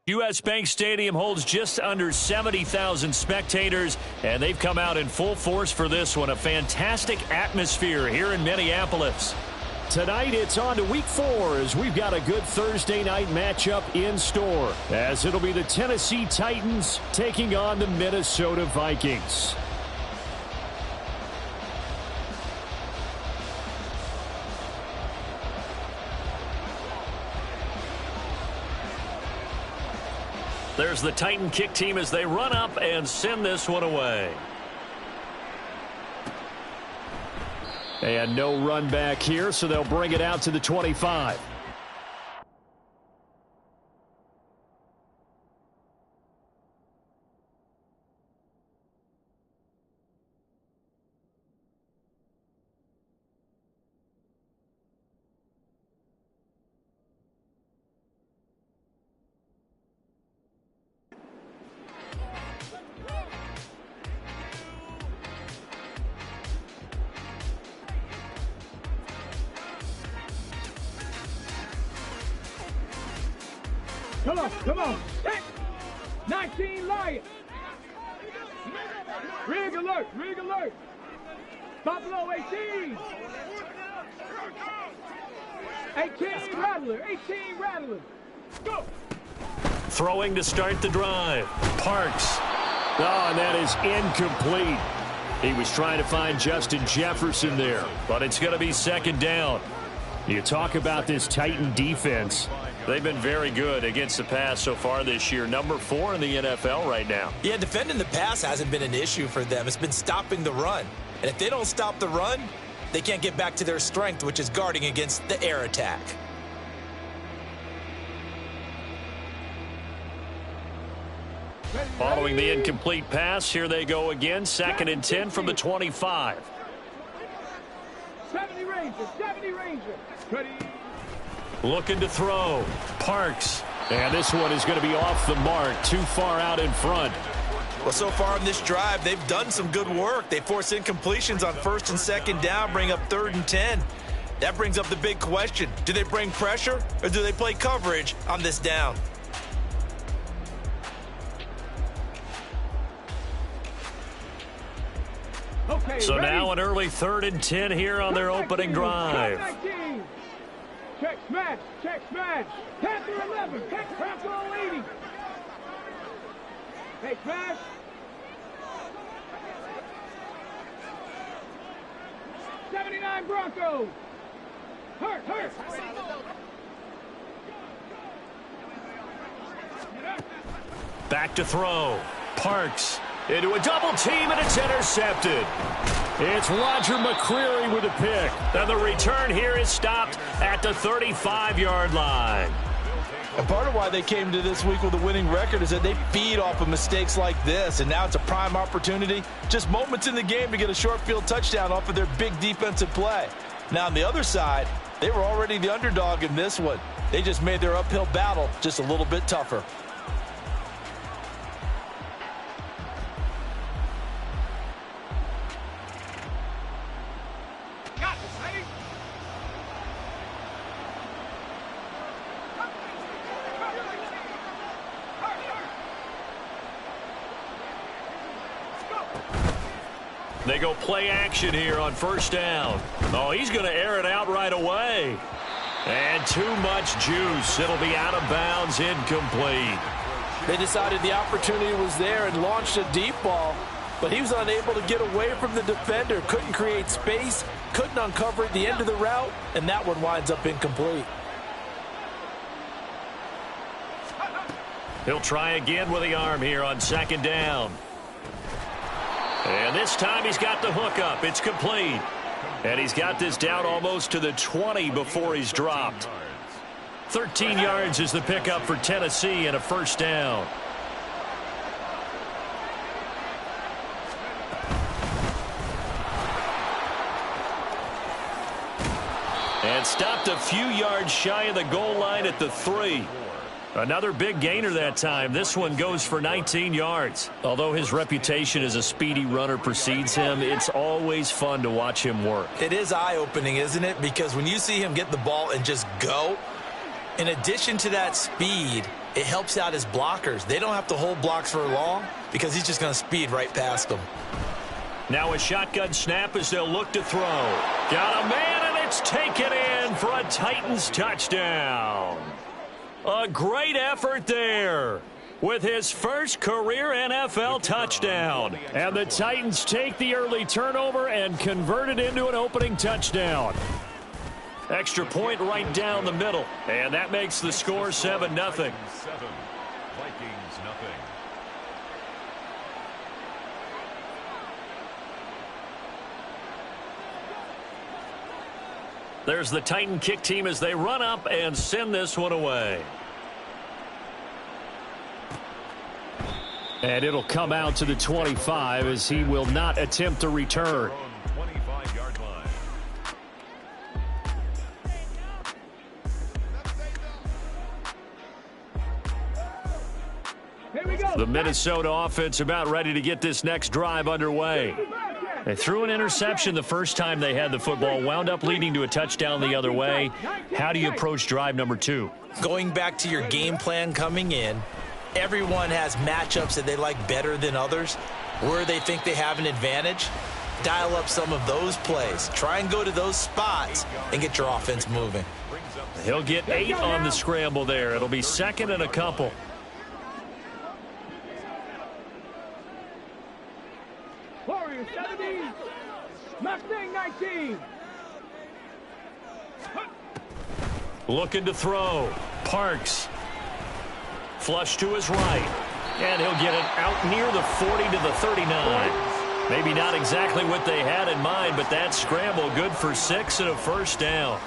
U.S. Bank Stadium holds just under 70,000 spectators, and they've come out in full force for this one. A fantastic atmosphere here in Minneapolis. Tonight, it's on to Week 4 as we've got a good Thursday night matchup in store, as it'll be the Tennessee Titans taking on the Minnesota Vikings. There's the Titan kick team as they run up and send this one away. And no run back here, so they'll bring it out to the 25. Come on. Hey. 19 Lions. Rig alert. Buffalo 18. 18 Rattler. Go. Throwing to start the drive. Parks. Oh, and that is incomplete. He was trying to find Justin Jefferson there, but it's going to be second down. You talk about this Titan defense. They've been very good against the pass so far this year. Number 4 in the NFL right now. Yeah, defending the pass hasn't been an issue for them. It's been stopping the run. And if they don't stop the run, they can't get back to their strength, which is guarding against the air attack. Following the incomplete pass, here they go again. 2nd and 10 from the 25. 70 Ranger. Ready. Looking to throw. Parks. And this one is going to be off the mark, too far out in front. Well, so far on this drive, they've done some good work. They force incompletions on 1st and 2nd down, bring up 3rd and 10. That brings up the big question. Do they bring pressure or do they play coverage on this down? Okay, so ready? Now an early 3rd and 10 here on their opening drive. Check smash. Panther 11. Panther 80. Hey, smash. '79 Broncos. Hurt. Back to throw. Parks into a double team, and it's intercepted. It's Roger McCreary with a pick. And the return here is stopped at the 35-yard line. And part of why they came to this week with a winning record is that they feed off of mistakes like this, and now it's a prime opportunity, just moments in the game to get a short field touchdown off of their big defensive play. Now on the other side, they were already the underdog in this one. They just made their uphill battle just a little bit tougher. They go play action here on 1st down. Oh, he's going to air it out right away. And too much juice. It'll be out of bounds, incomplete. They decided the opportunity was there and launched a deep ball, but he was unable to get away from the defender, couldn't create space, couldn't uncover at the end of the route, and that one winds up incomplete. He'll try again with the arm here on 2nd down. And this time he's got the hook up. It's complete. And he's got this down almost to the 20 before he's dropped. 13 yards is the pickup for Tennessee and a 1st down. And stopped a few yards shy of the goal line at the 3. Another big gainer that time. This one goes for 19 yards. Although his reputation as a speedy runner precedes him, it's always fun to watch him work. It is eye-opening, isn't it? Because when you see him get the ball and just go, in addition to that speed, it helps out his blockers. They don't have to hold blocks for long because he's just going to speed right past them. Now a shotgun snap as they'll look to throw. Got a man, and it's taken in for a Titans touchdown. A great effort there with his first career NFL touchdown. And the Titans take the early turnover and convert it into an opening touchdown. Extra point right down the middle. And that makes the score 7-0. Vikings, nothing. There's the Titan kick team as they run up and send this one away. And it'll come out to the 25 as he will not attempt to return. 25-yard line. Here we go. The Minnesota offense about ready to get this next drive underway. They threw an interception the first time they had the football, wound up leading to a touchdown the other way. How do you approach drive number 2? Going back to your game plan coming in, everyone has matchups that they like better than others, where they think they have an advantage. Dial up some of those plays. Try and go to those spots and get your offense moving. He'll get 8 on the scramble there. It'll be second and a couple. Warriors 70. Mustang 19. Looking to throw. Parks. Flush to his right. And he'll get it out near the 40 to the 39. Maybe not exactly what they had in mind, but that scramble good for 6 and a first down.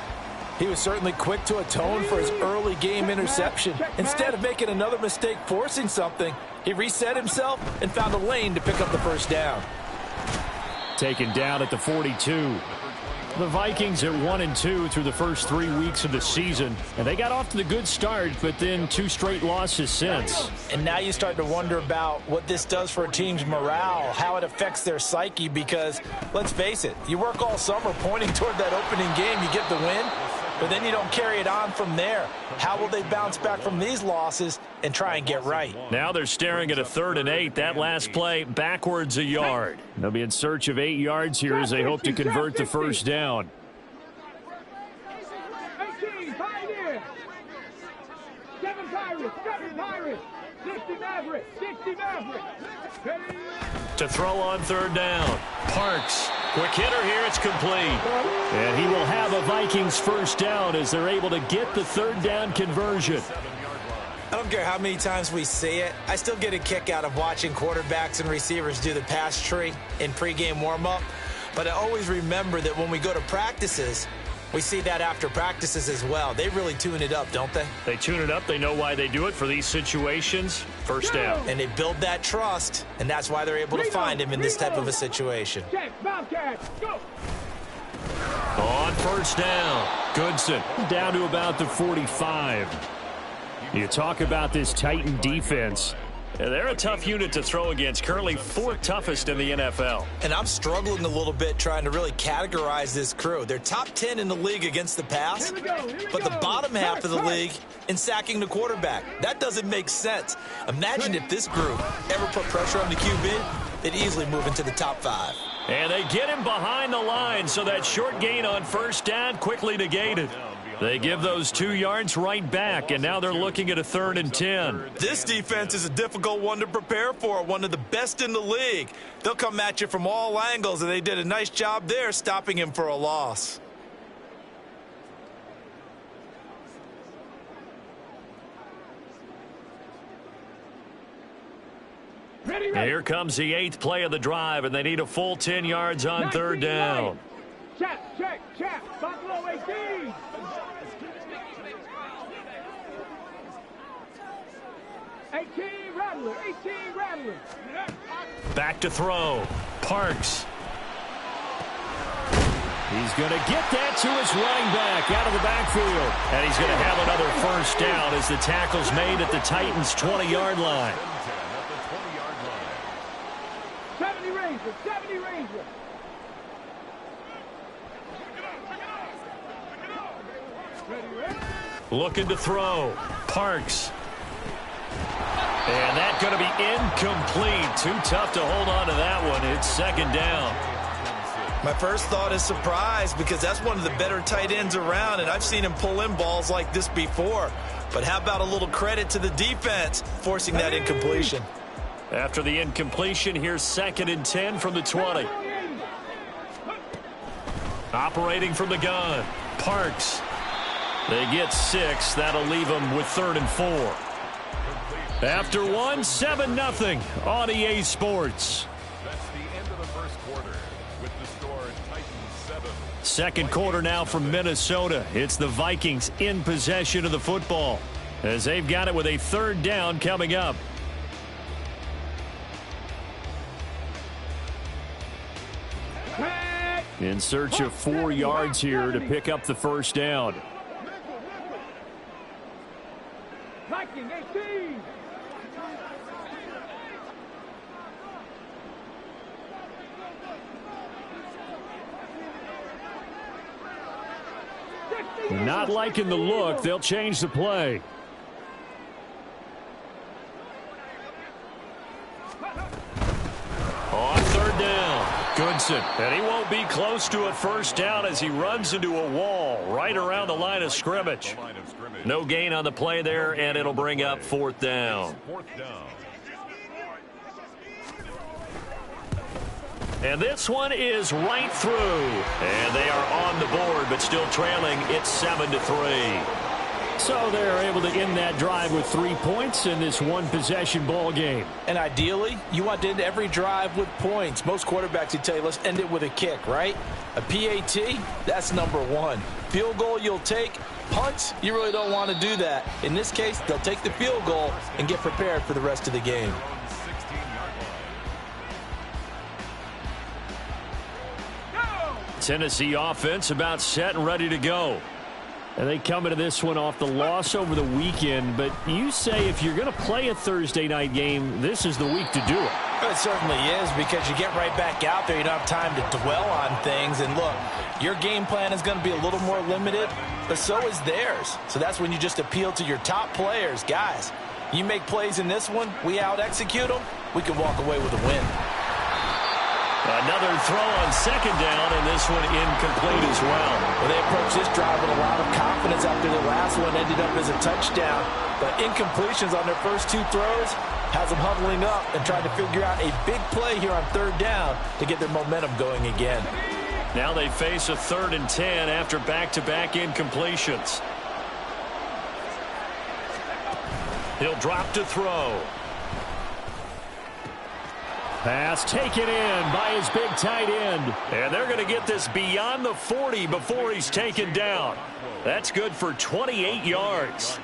He was certainly quick to atone for his early game interception. Instead of making another mistake forcing something, he reset himself and found a lane to pick up the first down. Taken down at the 42. The Vikings at 1-2 through the first 3 weeks of the season, and they got off to the good start, but then 2 straight losses since. And now you start to wonder about what this does for a team's morale, how it affects their psyche, because let's face it, you work all summer pointing toward that opening game, you get the win, but then you don't carry it on from there. How will they bounce back from these losses and try and get right? Now they're staring at a 3rd and 8. That last play backwards a yard. They'll be in search of 8 yards here as they hope to convert the first down. 18, Pioneer. 7 Pirates, 7 Pirates. 60 Mavericks, 60 Mavericks. Ready? To throw on 3rd down. Parks. Quick hitter here. It's complete. And he will have a Vikings first down as they're able to get the 3rd down conversion. I don't care how many times we see it. I still get a kick out of watching quarterbacks and receivers do the pass tree in pregame warm-up. But I always remember that when we go to practices, we see that after practices as well. They really tune it up, don't they? They tune it up. They know why they do it for these situations. First down. And they build that trust, and that's why they're able to find him in this type of a situation. Check, Bobcats, go. On first down. Goodson down to about the 45. You talk about this Titan defense. Yeah, they're a tough unit to throw against. Currently 4th toughest in the NFL. And I'm struggling a little bit trying to really categorize this crew. They're top 10 in the league against the pass, but the bottom half of the league in sacking the quarterback. That doesn't make sense. Imagine if this group ever put pressure on the QB, they'd easily move into the top 5. And they get him behind the line, so that short gain on first down quickly negated. They give those 2 yards right back, and now they're looking at a 3rd and 10. This defense is a difficult one to prepare for, one of the best in the league. They'll come at you from all angles, and they did a nice job there stopping him for a loss. Ready, Here comes the 8th play of the drive, and they need a full 10 yards on 3rd down. Check, check, check. Buffalo 18. Rattler, 18 Rattler. Back to throw. Parks. He's going to get that to his running back out of the backfield. And he's going to have another first down as the tackle's made at the Titans' 20-yard line. 70 Ranger, 70 Ranger. Looking to throw. Parks. And that's going to be incomplete. Too tough to hold on to that one. It's second down. My first thought is surprise because that's one of the better tight ends around, and I've seen him pull in balls like this before. But how about a little credit to the defense forcing that incompletion? After the incompletion, here's 2nd and 10 from the 20. Operating from the gun, Parks. They get 6. That'll leave them with 3rd and 4. After 1, 7-0 on EA Sports. That's the end of the first quarter with the score Titans 7. Second quarter now from Minnesota. It's the Vikings in possession of the football as they've got it with a 3rd down coming up. In search of 4 yards here to pick up the first down. Viking 18. Not liking the look. They'll change the play. On 3rd down, Goodson. And he won't be close to a first down as he runs into a wall right around the line of scrimmage. No gain on the play there, and it'll bring up 4th down. 4th down. And this one is right through. And they are on the board, but still trailing. It's 7-3. So they're able to end that drive with 3 points in this one-possession ball game. And ideally, you want to end every drive with points. Most quarterbacks would tell you, let's end it with a kick, right? A PAT, that's number 1. Field goal you'll take. Punts, you really don't want to do that. In this case, they'll take the field goal and get prepared for the rest of the game. Tennessee offense about set and ready to go. And they come into this one off the loss over the weekend. But you say if you're going to play a Thursday night game, this is the week to do it. It certainly is because you get right back out there. You don't have time to dwell on things. And look, your game plan is going to be a little more limited, but so is theirs. So that's when you just appeal to your top players. Guys, you make plays in this one, we out-execute them, we can walk away with a win. Another throw on 2nd down, and this one incomplete as well. Well, they approached this drive with a lot of confidence after the last one ended up as a touchdown. But incompletions on their first 2 throws has them huddling up and trying to figure out a big play here on 3rd down to get their momentum going again. Now they face a 3rd and 10 after back-to-back incompletions. He'll drop to throw. Pass taken in by his big tight end. And they're going to get this beyond the 40 before he's taken down. That's good for 28 yards.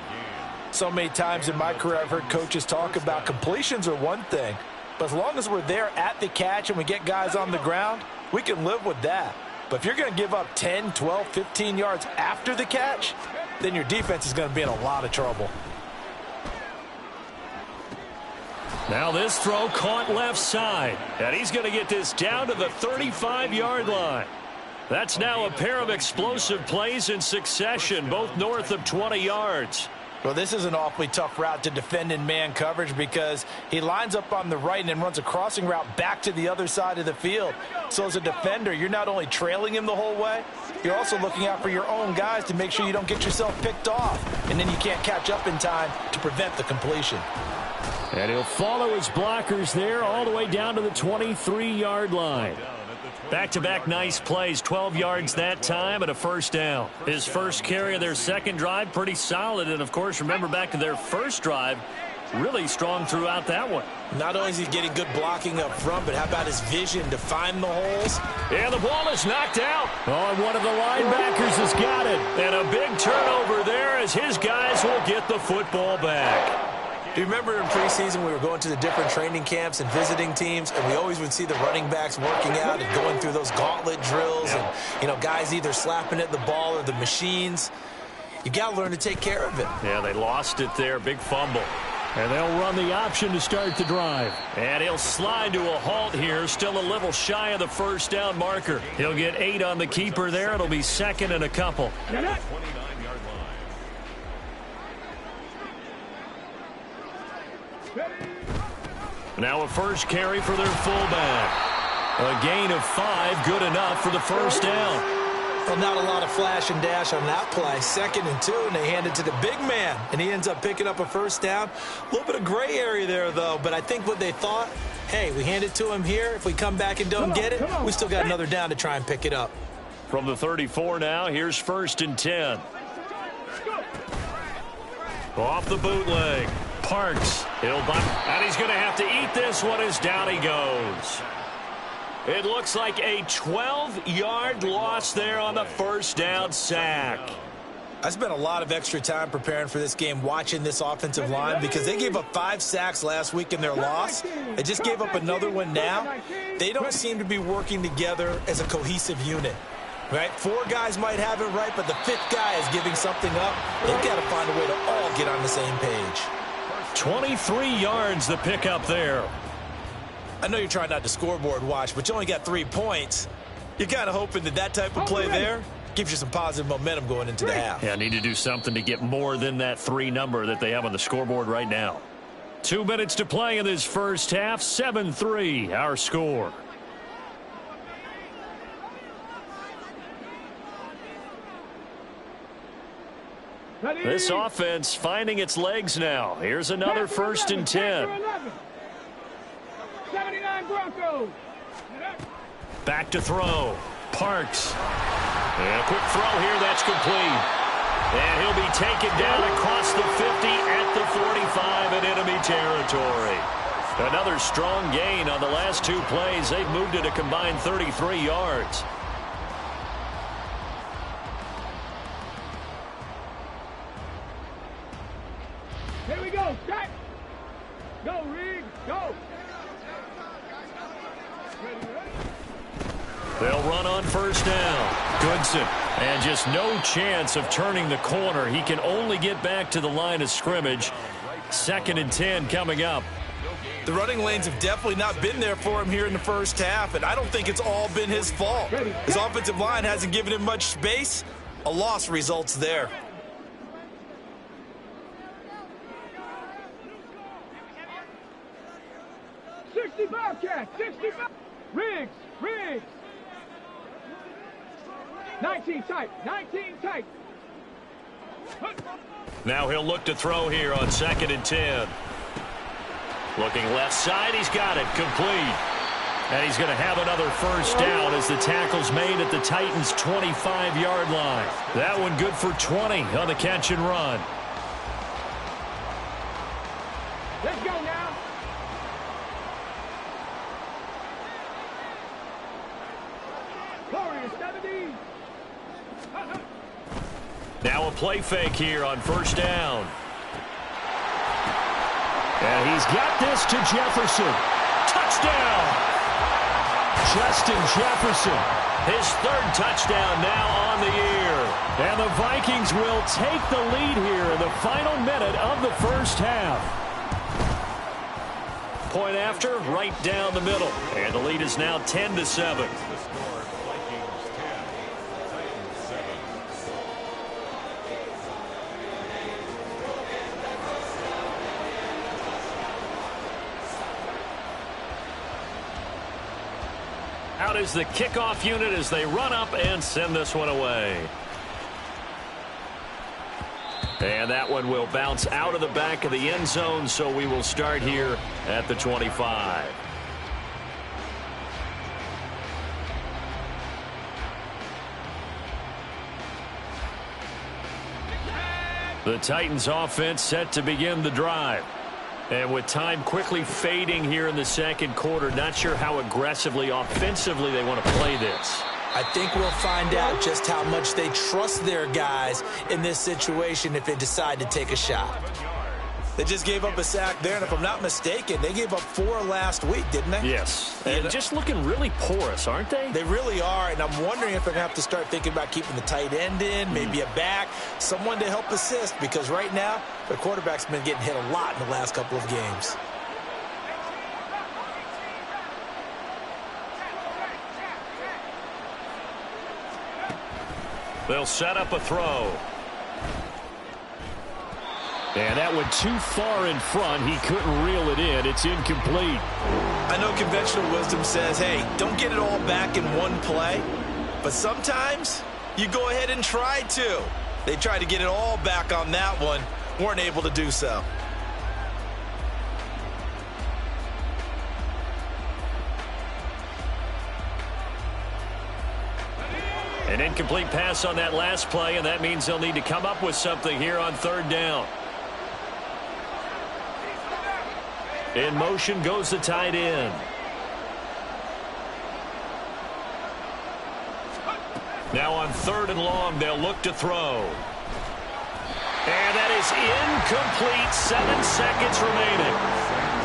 So many times in my career I've heard coaches talk about completions are one thing, but as long as we're there at the catch and we get guys on the ground, we can live with that. But if you're going to give up 10, 12, 15 yards after the catch, then your defense is going to be in a lot of trouble. Now this throw caught left side, and he's going to get this down to the 35-yard line. That's now a pair of explosive plays in succession, both north of 20 yards. Well, this is an awfully tough route to defend in man coverage because he lines up on the right and then runs a crossing route back to the other side of the field. So as a defender, you're not only trailing him the whole way, you're also looking out for your own guys to make sure you don't get yourself picked off, and then you can't catch up in time to prevent the completion. And he'll follow his blockers there all the way down to the 23-yard line. Back-to-back nice plays, 12 yards that time and a first down. His first carry of their second drive, pretty solid. And, of course, remember back to their first drive, really strong throughout that one. Not only is he getting good blocking up front, but how about his vision to find the holes? And the ball is knocked out. Oh, and one of the linebackers has got it. And a big turnover there as his guys will get the football back. Do you remember in preseason we were going to the different training camps and visiting teams, and we always would see the running backs working out and going through those gauntlet drills and, you know, guys either slapping at the ball or the machines. You got to learn to take care of it. Yeah, they lost it there. Big fumble. And they'll run the option to start the drive. And he'll slide to a halt here, still a little shy of the first down marker. He'll get 8 on the keeper there. It'll be second and a couple. Now a first carry for their fullback. A gain of 5, good enough for the first down. Well, not a lot of flash and dash on that play. 2nd and 2, and they hand it to the big man, and he ends up picking up a first down. A little bit of gray area there, though, but I think what they thought, hey, we hand it to him here. If we come back and don't get it, we still got another down to try and pick it up. From the 34 now, here's 1st and 10. Off the bootleg. Parks. And he's going to have to eat this one as down he goes. It looks like a 12-yard loss there on the first down sack. I spent a lot of extra time preparing for this game watching this offensive line because they gave up 5 sacks last week in their loss. They just gave up another one now. They don't seem to be working together as a cohesive unit. Right? 4 guys might have it right, but the 5th guy is giving something up. They've got to find a way to all get on the same page. 23 yards the pickup there. I know you're trying not to scoreboard watch, but you only got 3 points. You're kind of hoping that that type of play there gives you some positive momentum going into the half. Yeah, need to do something to get more than that 3 number that they have on the scoreboard right now. 2 minutes to play in this first half. 7-3 our score. This offense finding its legs now. Here's another 1st and 10. 79 Broncos. Back to throw. Parks. And a quick throw here that's complete. And he'll be taken down across the 50 at the 45 in enemy territory. Another strong gain on the last 2 plays. They've moved it a combined 33 yards. Here we go. Strike. Go, Riggs. Go. They'll run on first down. Goodson. And just no chance of turning the corner. He can only get back to the line of scrimmage. 2nd and 10 coming up. The running lanes have definitely not been there for him here in the first half, and I don't think it's all been his fault. His offensive line hasn't given him much space. A loss results there. Bobcat, 65. Riggs. 19 tight. Now he'll look to throw here on 2nd and 10. Looking left side, he's got it, complete. And he's going to have another first down as the tackle's made at the Titans' 25-yard line. That one good for 20 on the catch and run. Let's go now. Now a play fake here on first down. And he's got this to Jefferson. Touchdown! Justin Jefferson. His 3rd touchdown now on the year. And the Vikings will take the lead here in the final minute of the first half. Point after, right down the middle. And the lead is now 10-7. Out is the kickoff unit as they run up and send this one away. And that one will bounce out of the back of the end zone, so we will start here at the 25. The Titans offense set to begin the drive. And with time quickly fading here in the second quarter, not sure how aggressively, offensively they want to play this. I think we'll find out just how much they trust their guys in this situation if they decide to take a shot. They just gave up a sack there, and if I'm not mistaken, they gave up 4 last week, didn't they? Yes. And just looking really porous, aren't they? They really are, and I'm wondering if they're going to have to start thinking about keeping the tight end in, maybe a back, someone to help assist, because right now, their quarterback's been getting hit a lot in the last couple of games. They'll set up a throw. And that went too far in front. He couldn't reel it in. It's incomplete. I know conventional wisdom says, hey, don't get it all back in one play. But sometimes you go ahead and try to. They tried to get it all back on that one. Weren't able to do so. An incomplete pass on that last play, and that means they'll need to come up with something here on third down. In motion goes the tight end. Now on third and long, they'll look to throw. And that is incomplete. 7 seconds remaining.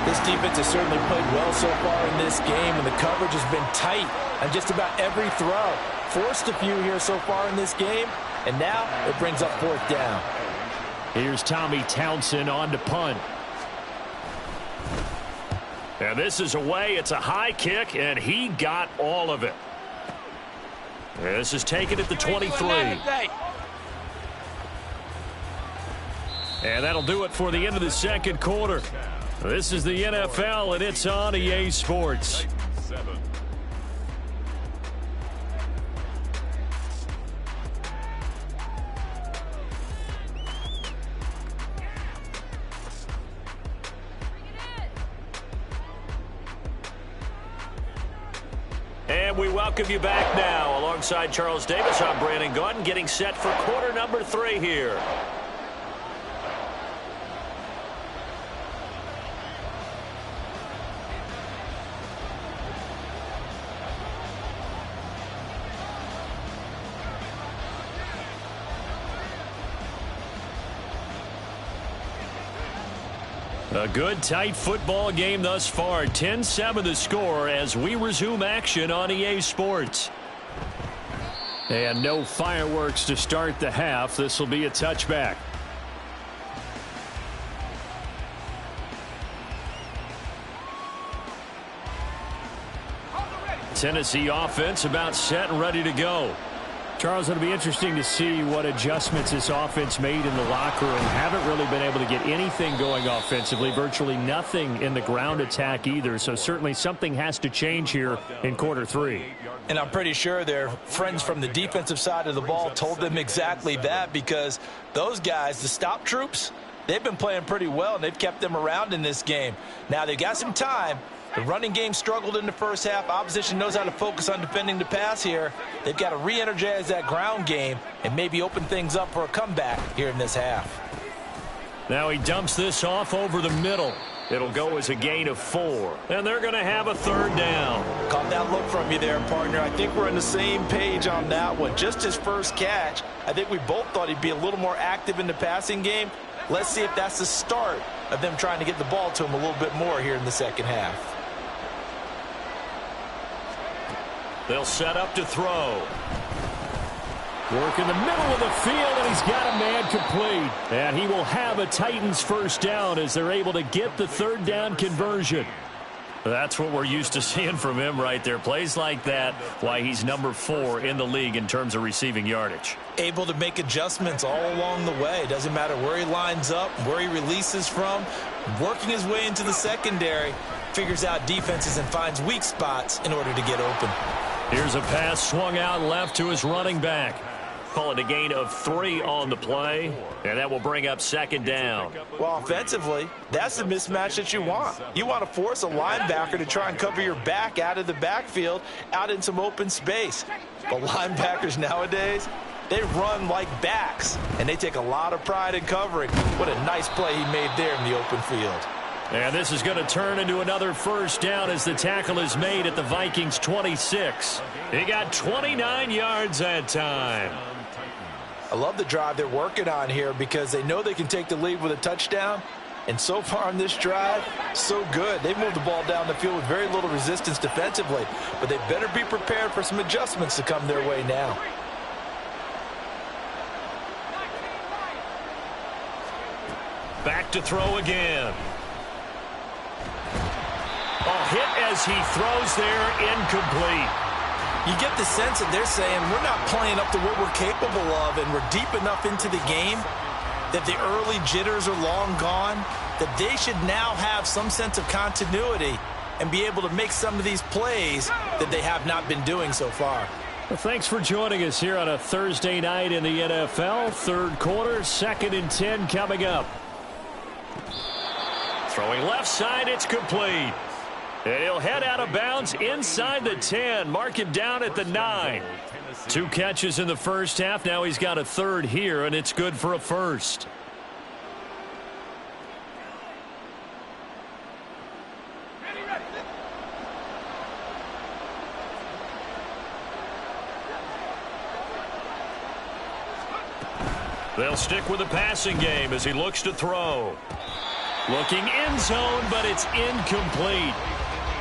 This defense has certainly played well so far in this game, and the coverage has been tight on just about every throw. Forced a few here so far in this game, and now it brings up fourth down. Here's Tommy Townsend on to punt. And this is away. It's a high kick, and he got all of it. This is taken at the 23. And that'll do it for the end of the second quarter. This is the NFL, and it's on EA Sports. And we welcome you back now. Alongside Charles Davis, I'm Brandon Gaudin, getting set for quarter number 3 here. A good, tight football game thus far. 10-7 the score as we resume action on EA Sports. And no fireworks to start the half. This will be a touchback. Tennessee offense about set and ready to go. Charles, it'll be interesting to see what adjustments this offense made in the locker room. Haven't really been able to get anything going offensively. Virtually nothing in the ground attack either. So certainly something has to change here in quarter 3. And I'm pretty sure their friends from the defensive side of the ball told them exactly that, because those guys, the stop troops, they've been playing pretty well, and they've kept them around in this game. Now they've got some time. The running game struggled in the first half. Opposition knows how to focus on defending the pass here. They've got to re-energize that ground game and maybe open things up for a comeback here in this half. Now he dumps this off over the middle. It'll go as a gain of 4. And they're going to have a third down. Caught that look from you there, partner. I think we're on the same page on that one. Just his first catch. I think we both thought he'd be a little more active in the passing game. Let's see if that's the start of them trying to get the ball to him a little bit more here in the second half. They'll set up to throw. Work in the middle of the field, and he's got a man complete. And he will have a Titans first down as they're able to get the third down conversion. That's what we're used to seeing from him right there. Plays like that, why he's number 4 in the league in terms of receiving yardage. Able to make adjustments all along the way. Doesn't matter where he lines up, where he releases from. Working his way into the secondary. Figures out defenses and finds weak spots in order to get open. Here's a pass swung out left to his running back. Call it a gain of 3 on the play, and that will bring up second down. Well, offensively, that's the mismatch that you want. You want to force a linebacker to try and cover your back out of the backfield, out in some open space. But linebackers nowadays, they run like backs, and they take a lot of pride in covering. What a nice play he made there in the open field. And this is going to turn into another first down as the tackle is made at the Vikings 26. He got 29 yards that time. I love the drive they're working on here because they know they can take the lead with a touchdown. And so far on this drive, so good. They've moved the ball down the field with very little resistance defensively. But they better be prepared for some adjustments to come their way now. Back to throw again. A hit as he throws there, incomplete. You get the sense that they're saying we're not playing up to what we're capable of, and we're deep enough into the game that the early jitters are long gone, that they should now have some sense of continuity and be able to make some of these plays that they have not been doing so far. Well, thanks for joining us here on a Thursday night in the NFL. Third quarter, 2nd and 10 coming up. Throwing left side, it's complete. And he'll head out of bounds inside the 10. Mark him down at the 9. 2 catches in the first half. Now he's got a third here, and it's good for a first. They'll stick with the passing game as he looks to throw. Looking end zone, but it's incomplete.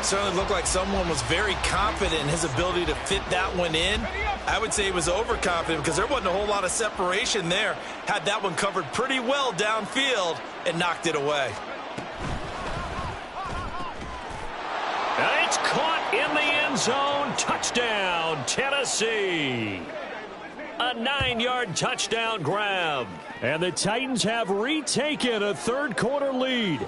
Certainly looked like someone was very confident in his ability to fit that one in. I would say he was overconfident because there wasn't a whole lot of separation there. Had that one covered pretty well downfield and knocked it away. And it's caught in the end zone. Touchdown, Tennessee. A 9-yard touchdown grab. And the Titans have retaken a third quarter lead.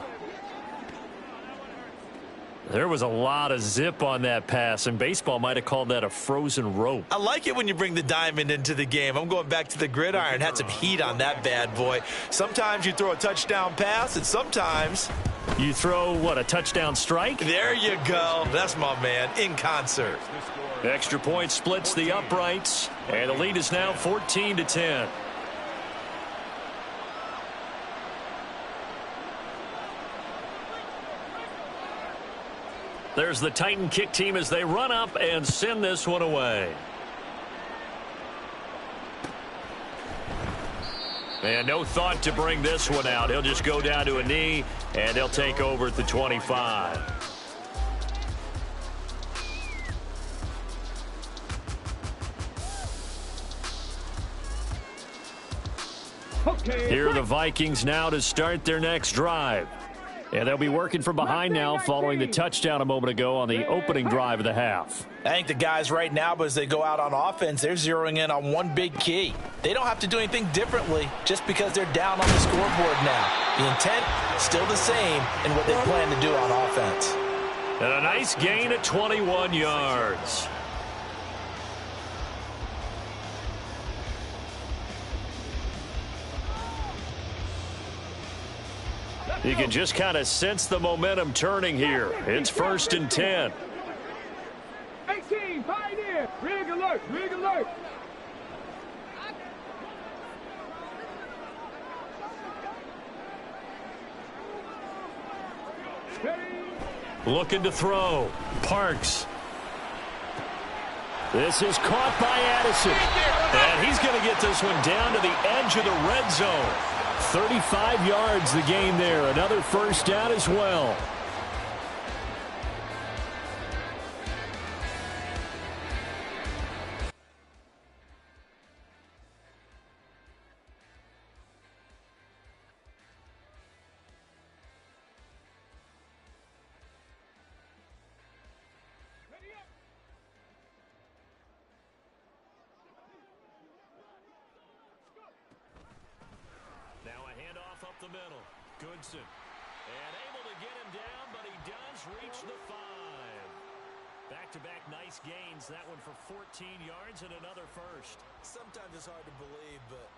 There was a lot of zip on that pass, and baseball might have called that a frozen rope. I like it when you bring the diamond into the game. I'm going back to the gridiron. Had some heat on that bad boy. Sometimes you throw a touchdown pass, and sometimes you throw, what, a touchdown strike? There you go. That's my man, in concert. Extra point splits the uprights, and the lead is now 14-10. There's the Titan kick team as they run up and send this one away. And no thought to bring this one out. He'll just go down to a knee, and they'll take over at the 25. Here are the Vikings now to start their next drive. And they'll be working from behind now following the touchdown a moment ago on the opening drive of the half. I think the guys right now, as they go out on offense, they're zeroing in on one big key. They don't have to do anything differently just because they're down on the scoreboard now. The intent, still the same in what they plan to do on offense. And a nice gain of 21 yards. You can just kind of sense the momentum turning here. It's 1st and 10. 18, pioneer. Rig alert, rig alert. Looking to throw. Parks. This is caught by Addison. And he's going to get this one down to the edge of the red zone. 35 yards the gain there. Another first down as well. The middle. Goodson. And able to get him down, but he does reach the 5. Back-to-back nice gains. That one for 14 yards and another first. Sometimes it's hard to believe, but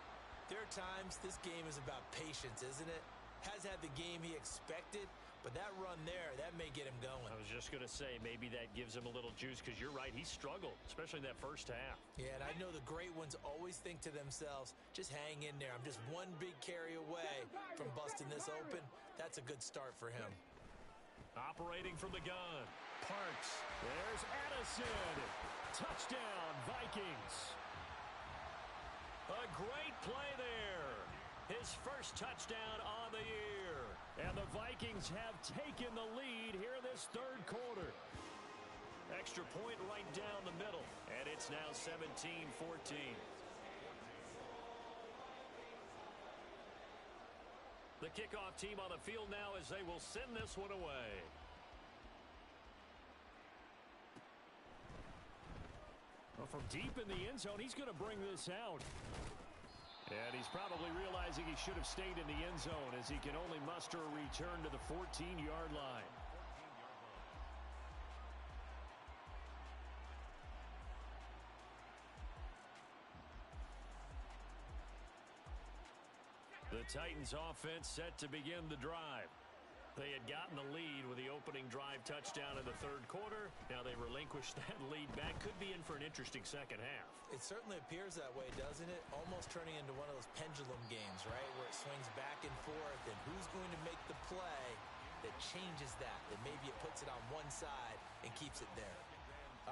there are times this game is about patience, isn't it? Has had the game he expected, but that run there, that may get him going. I was just going to say, maybe that gives him a little juice because you're right, he struggled, especially in that first half. Yeah, and I know the great ones always think to themselves, just hang in there. I'm just one big carry away from busting this open. That's a good start for him. Operating from the gun. Parks. There's Addison. Touchdown, Vikings. A great play there. His first touchdown on the year. And the Vikings have taken the lead here in this third quarter. Extra point right down the middle. And it's now 17-14. The kickoff team on the field now as they will send this one away. Well, from deep in the end zone, he's going to bring this out. And he's probably realizing he should have stayed in the end zone as he can only muster a return to the 14-yard line. The Titans offense set to begin the drive. They had gotten the lead with the opening drive touchdown in the third quarter. Now they relinquished that lead back. Could be in for an interesting second half. It certainly appears that way, doesn't it? Almost turning into one of those pendulum games, right, where it swings back and forth, and who's going to make the play that changes that maybe it puts it on one side and keeps it there.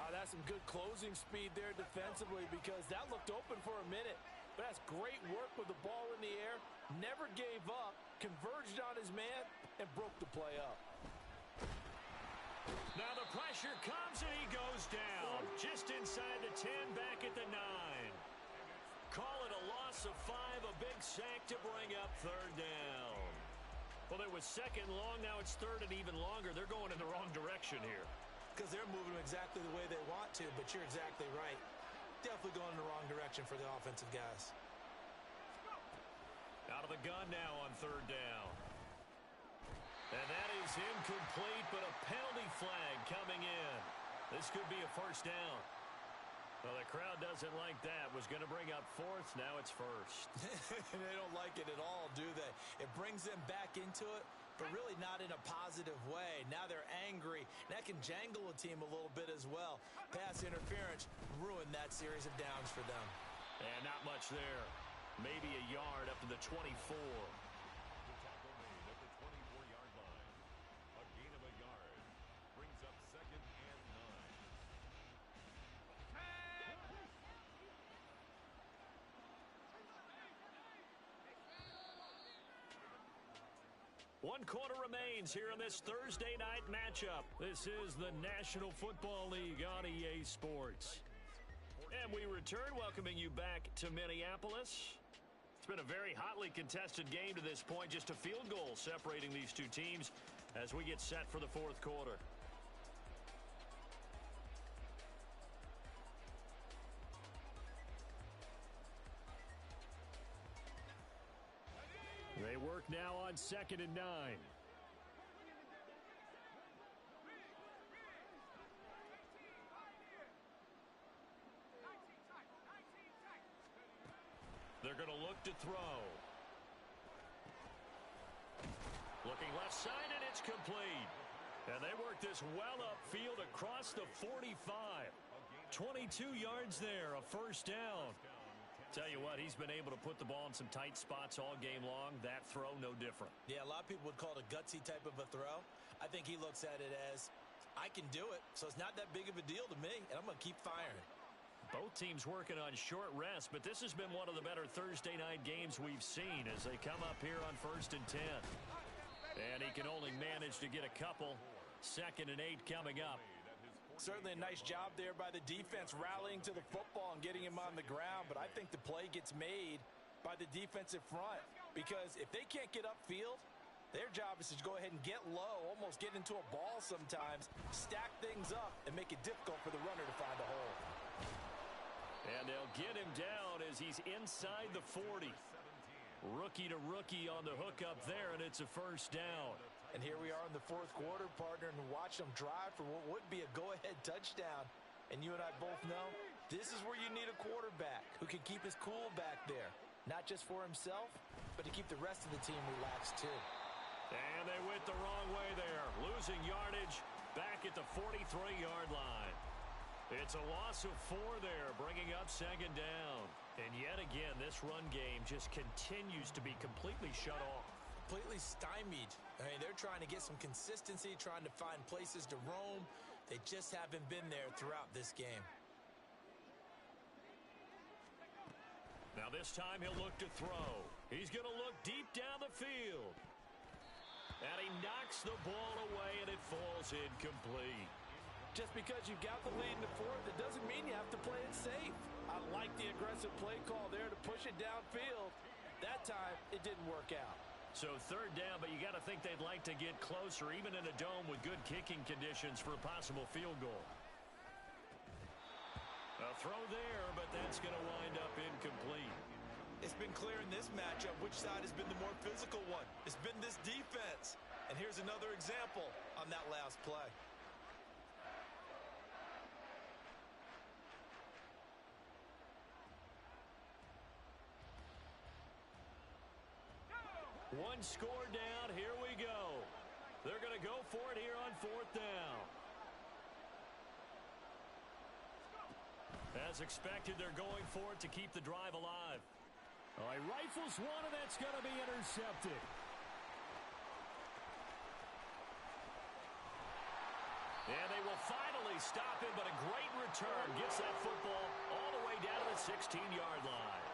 That's some good closing speed there defensively, because that looked open for a minute. But that's great work with the ball in the air. Never gave up, converged on his man, and broke the play up. Now the pressure comes, and he goes down. Just inside the 10, back at the 9. Call it a loss of 5, a big sack to bring up third down. Well, it was second long, now it's third and even longer. They're going in the wrong direction here. Because they're moving exactly the way they want to, but you're exactly right. Definitely going in the wrong direction for the offensive guys. Out of the gun now on third down. And that is incomplete, but a penalty flag coming in. This could be a first down. Well, the crowd doesn't like that. Was going to bring up fourth. Now it's first. They don't like it at all, do they? It brings them back into it, but really not in a positive way. Now they're angry. That can jangle a team a little bit as well. Pass interference ruined that series of downs for them. And not much there. Maybe a yard up to the 24. The tackle made at the 24-yard line. A gain of a yard brings up second and 9. 1 quarter remains here in this Thursday night matchup. This is the National Football League on EA Sports. And we return, welcoming you back to Minneapolis. It's been a very hotly contested game to this point. Just a field goal separating these two teams as we get set for the fourth quarter. They work now on 2nd and 9. They're going to look to throw. Looking left side, and it's complete. And they work this well upfield across the 45. 22 yards there, a first down. Tell you what, he's been able to put the ball in some tight spots all game long. That throw, no different. Yeah, a lot of people would call it a gutsy type of a throw. I think he looks at it as, I can do it, so it's not that big of a deal to me, and I'm going to keep firing. Both teams working on short rest, but this has been one of the better Thursday night games we've seen as they come up here on 1st and 10. And he can only manage to get a couple. 2nd and 8 coming up. Certainly a nice job there by the defense rallying to the football and getting him on the ground, but I think the play gets made by the defensive front, because if they can't get upfield, their job is to go ahead and get low, almost get into a ball sometimes, stack things up, and make it difficult for the runner to find a hole. And they'll get him down as he's inside the 40. Rookie to rookie on the hook up there, and it's a first down. And here we are in the fourth quarter, partner, and watch them drive for what would be a go-ahead touchdown. And you and I both know this is where you need a quarterback who can keep his cool back there, not just for himself, but to keep the rest of the team relaxed too. And they went the wrong way there, losing yardage back at the 43-yard line. It's a loss of 4 there, bringing up 2nd down. And yet again, this run game just continues to be completely shut off. Completely stymied. I mean, they're trying to get some consistency, trying to find places to roam. They just haven't been there throughout this game. Now this time he'll look to throw. He's going to look deep down the field. And he knocks the ball away, and it falls incomplete. Just because you've got the lead in the fourth, it doesn't mean you have to play it safe. I like the aggressive play call there to push it downfield. That time, it didn't work out. So 3rd down, but you got to think they'd like to get closer, even in a dome with good kicking conditions for a possible field goal. A throw there, but that's going to wind up incomplete. It's been clear in this matchup which side has been the more physical one. It's been this defense. And here's another example on that last play. One score down. Here we go. They're going to go for it here on 4th down. As expected, they're going for it to keep the drive alive. Oh, he rifles one, and that's going to be intercepted. And they will finally stop him, but a great return gets that football all the way down to the 16-yard line.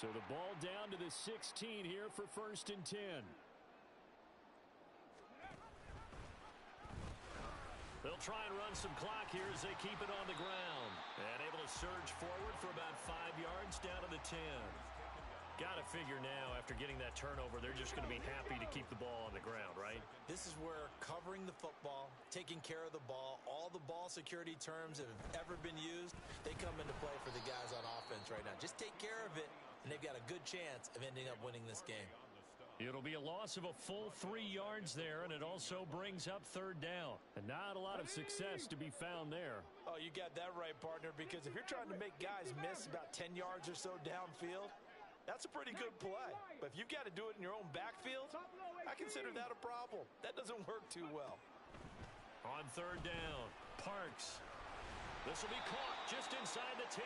So the ball down to the 16 here for 1st and 10. They'll try and run some clock here as they keep it on the ground. And able to surge forward for about 5 yards down to the 10. Got to figure now, after getting that turnover, they're just going to be happy to keep the ball on the ground, right? This is where covering the football, taking care of the ball, all the ball security terms that have ever been used, they come into play for the guys on offense right now. Just take care of it, and they've got a good chance of ending up winning this game. It'll be a loss of a full 3 yards there, and it also brings up 3rd down. And not a lot of success to be found there. Oh, you got that right, partner, because if you're trying to make guys miss about 10 yards or so downfield, that's a pretty good play. But if you've got to do it in your own backfield, I consider that a problem. That doesn't work too well. On 3rd down, Parks. This will be caught just inside the 10.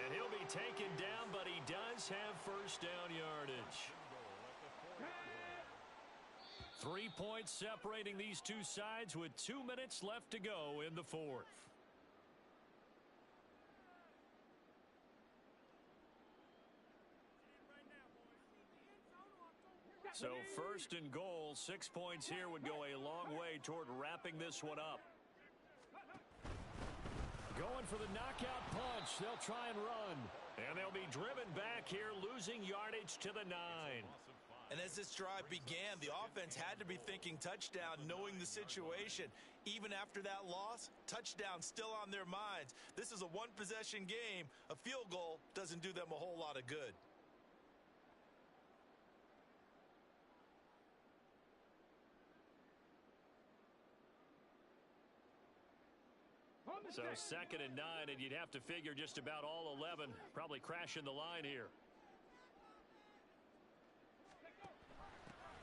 And he'll be taken down, but he does have 1st down yardage. 3 points separating these two sides with 2 minutes left to go in the 4th. So 1st and goal, 6 points here would go a long way toward wrapping this one up. Going for the knockout punch. They'll try and run. And they'll be driven back here, losing yardage to the 9. And as this drive began, the offense had to be thinking touchdown, knowing the situation. Even after that loss, touchdown still on their minds. This is a one-possession game. A field goal doesn't do them a whole lot of good. So 2nd and 9, and you'd have to figure just about all 11 probably crashing the line here.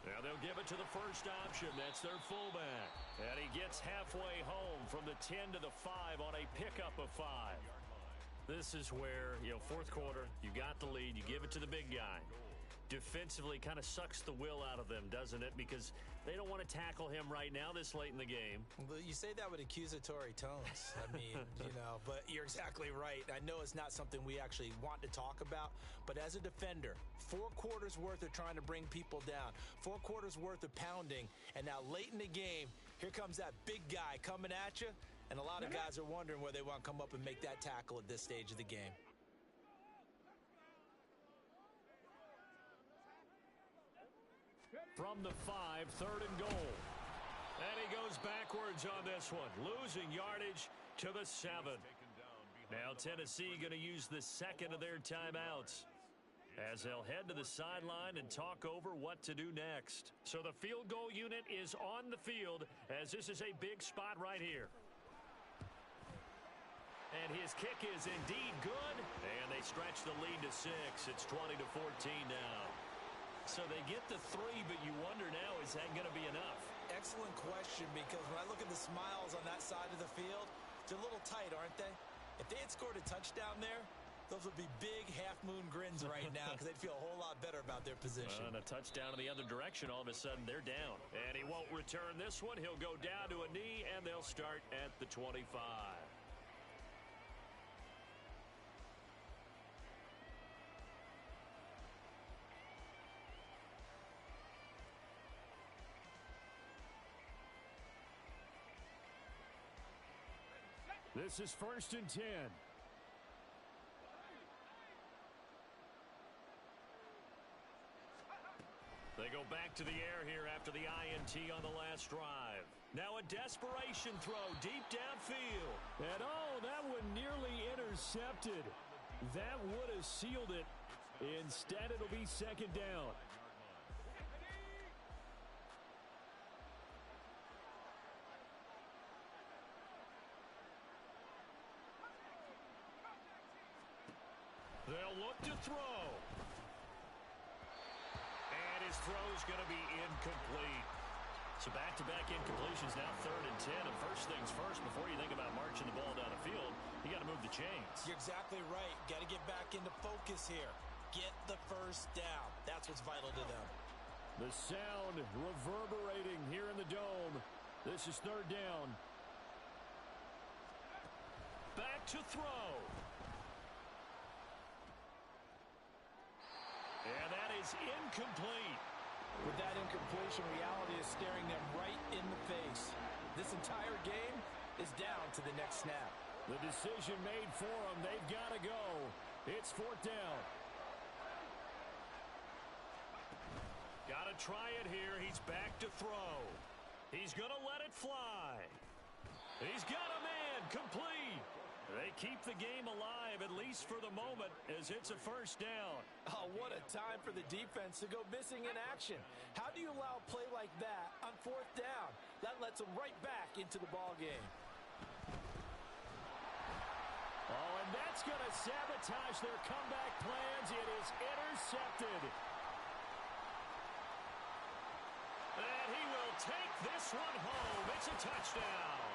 Now they'll give it to the first option. That's their fullback. And he gets halfway home from the 10 to the 5 on a pickup of 5. This is where, 4th quarter, you got the lead. You give it to the big guy. Defensively kind of sucks the will out of them, doesn't it? Because they don't want to tackle him right now this late in the game. Well, you say that with accusatory tones. I mean, but you're exactly right. I know it's not something we actually want to talk about, but as a defender, 4 quarters worth of trying to bring people down, 4 quarters worth of pounding, and now late in the game, here comes that big guy coming at you, and a lot of guys are wondering where they want to come up and make that tackle at this stage of the game. From the 5, 3rd and goal. And he goes backwards on this one, losing yardage to the 7. Now Tennessee going to use the 2nd of their timeouts as they'll head to the sideline and talk over what to do next. So the field goal unit is on the field as this is a big spot right here. And his kick is indeed good. And they stretch the lead to 6. It's 20-14 now. So they get the 3, but you wonder now, is that going to be enough? Excellent question, because when I look at the smiles on that side of the field, they're a little tight, aren't they? If they had scored a touchdown there, those would be big half-moon grins right now because they'd feel a whole lot better about their position. And a touchdown in the other direction, all of a sudden they're down. And he won't return this one. He'll go down to a knee, and they'll start at the 25. This is 1st and 10. They go back to the air here after the INT on the last drive. Now a desperation throw deep downfield. And oh, that one nearly intercepted. That would have sealed it. Instead, it'll be second down. They'll look to throw. And his throw's going to be incomplete. So back-to-back incompletions, now 3rd and 10. And first things first, before you think about marching the ball down the field, you got to move the chains. You're exactly right. Got to get back into focus here. Get the first down. That's what's vital to them. The sound reverberating here in the dome. This is 3rd down. Back to throw. And that is incomplete. With that incompletion, reality is staring them right in the face. This entire game is down to the next snap. The decision made for them. They've got to go. It's 4th down. Got to try it here. He's back to throw. He's going to let it fly. He's got a man. Complete. They keep the game alive, at least for the moment, as it's a first down. Oh, what a time for the defense to go missing in action. How do you allow a play like that on 4th down? That lets them right back into the ball game. Oh, and that's going to sabotage their comeback plans. It is intercepted. And he will take this one home. It's a touchdown.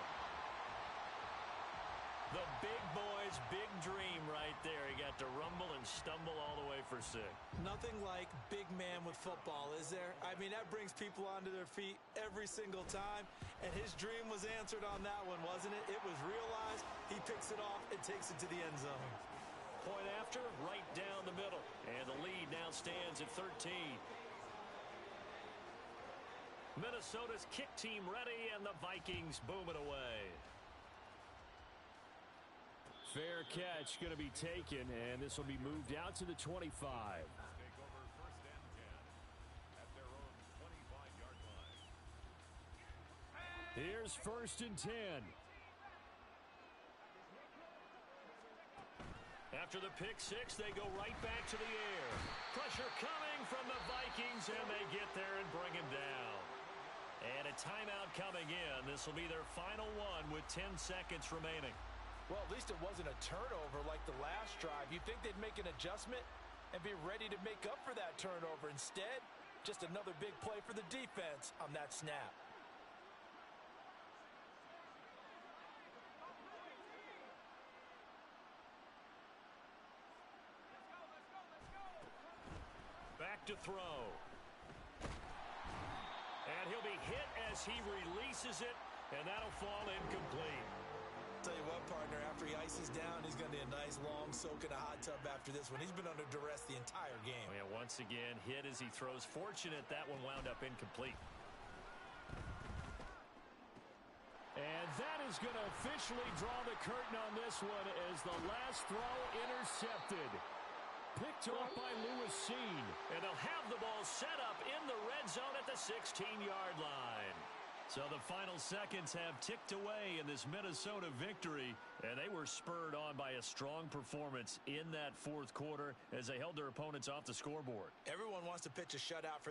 The big boy's big dream right there. He got to rumble and stumble all the way for 6. Nothing like big man with football, is there? I mean, that brings people onto their feet every single time. And his dream was answered on that one, wasn't it? It was realized. He picks it off and takes it to the end zone. Point after, right down the middle. And the lead now stands at 13. Minnesota's kick team ready, and the Vikings boom it away. Fair catch going to be taken, and this will be moved out to the 25. Take over 1st and 10 at their own 25-yard line. Here's 1st and 10. After the pick 6, they go right back to the air. Pressure coming from the Vikings, and they get there and bring him down. And a timeout coming in. This will be their final one with 10 seconds remaining. Well, at least it wasn't a turnover like the last drive. You'd think they'd make an adjustment and be ready to make up for that turnover. Instead, just another big play for the defense on that snap. Back to throw. And he'll be hit as he releases it, and that'll fall incomplete. Tell you what, partner, after he ices down, he's going to need a nice long soak in a hot tub after this one. He's been under duress the entire game. Oh, yeah, once again, hit as he throws. Fortunate that one wound up incomplete. And that is going to officially draw the curtain on this one as the last throw intercepted. Picked off by Lewis Seen. And they'll have the ball set up in the red zone at the 16-yard line. So the final seconds have ticked away in this Minnesota victory, and they were spurred on by a strong performance in that 4th quarter as they held their opponents off the scoreboard. Everyone wants to pitch a shutout for the